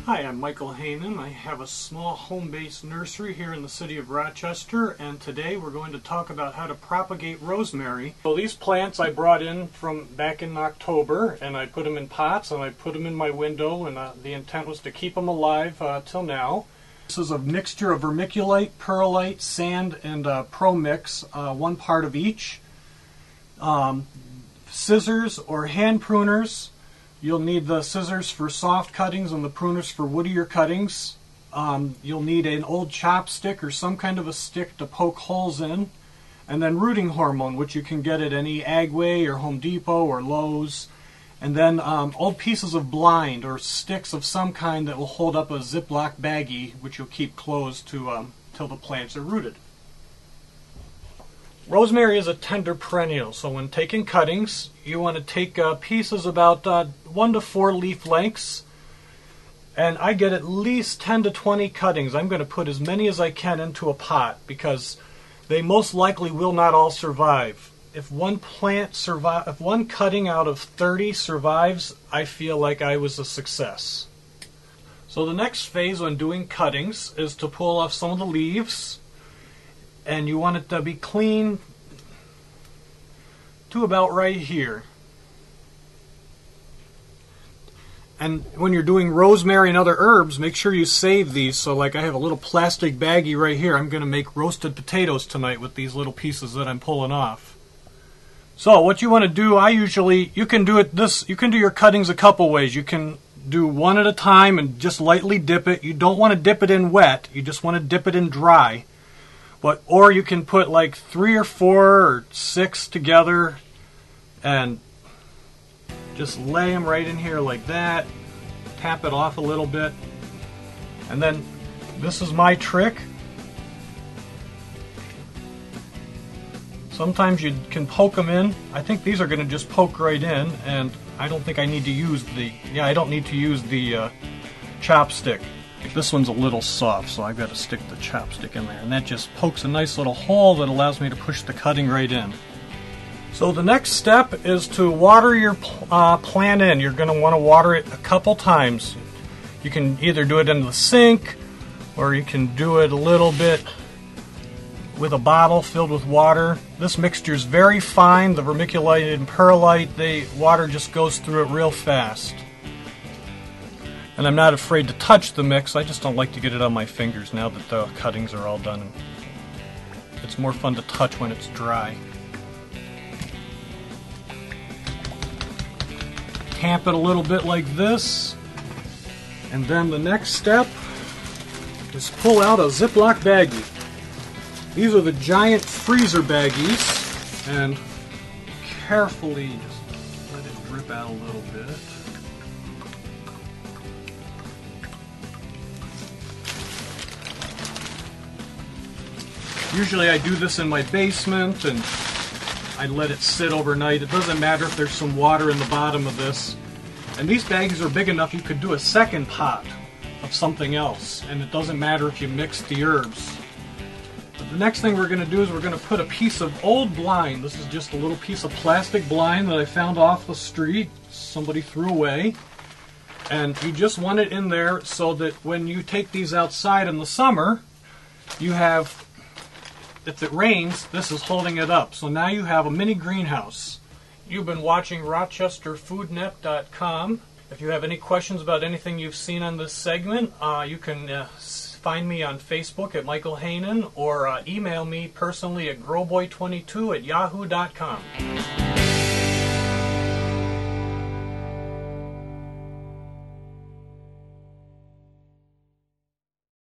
Hi, I'm Michael Hainan. I have a small home-based nursery here in the city of Rochester, and today we're going to talk about how to propagate rosemary. So these plants I brought in from back in October, and I put them in pots and I put them in my window, and the intent was to keep them alive till now. This is a mixture of vermiculite, perlite, sand, and pro mix, 1 part of each. Scissors or hand pruners. You'll need the scissors for soft cuttings and the pruners for woodier cuttings. You'll need an old chopstick or some kind of a stick to poke holes in. And then rooting hormone, which you can get at any Agway or Home Depot or Lowe's. And then old pieces of blind or sticks of some kind that will hold up a Ziploc baggie, which you'll keep closed to till the plants are rooted. Rosemary is a tender perennial, so when taking cuttings, you want to take pieces about 1 to 4 leaf lengths, and I get at least 10 to 20 cuttings. I'm going to put as many as I can into a pot because they most likely will not all survive. If one cutting out of 30 survives, I feel like I was a success. So the next phase when doing cuttings is to pull off some of the leaves. And you want it to be clean to about right here. And when you're doing rosemary and other herbs, make sure you save these. So like I have a little plastic baggie right here. I'm going to make roasted potatoes tonight with these little pieces that I'm pulling off. So what you want to do, you can do your cuttings a couple ways. You can do one at a time and just lightly dip it. You don't want to dip it in wet. You just want to dip it in dry. Or you can put like 3 or 4 or 6 together and just lay them right in here like that. Tap it off a little bit. And then this is my trick. Sometimes you can poke them in. I think these are going to just poke right in, and I don't think I need to use the chopstick. This one's a little soft, so I've got to stick the chopstick in there, and that just pokes a nice little hole that allows me to push the cutting right in. So the next step is to water your plant in. You're going to want to water it a couple times. You can either do it in the sink, or you can do it a little bit with a bottle filled with water. This mixture is very fine. The vermiculite and perlite, the water just goes through it real fast. And I'm not afraid to touch the mix. I just don't like to get it on my fingers now that the cuttings are all done. It's more fun to touch when it's dry. Tamp it a little bit like this. And then the next step is pull out a Ziploc baggie. These are the giant freezer baggies. And carefully just let it drip out a little bit. Usually I do this in my basement and I let it sit overnight. It doesn't matter if there's some water in the bottom of this. And these baggies are big enough you could do a second pot of something else. And it doesn't matter if you mix the herbs. But the next thing we're going to do is we're going to put a piece of old blind. This is just a little piece of plastic blind that I found off the street. Somebody threw away. And you just want it in there so that when you take these outside in the summer, you have... if it rains, this is holding it up. So now you have a mini greenhouse. You've been watching RochesterFoodNet.com. If you have any questions about anything you've seen on this segment, you can find me on Facebook at Michael Hainan or email me personally at growboy22@yahoo.com.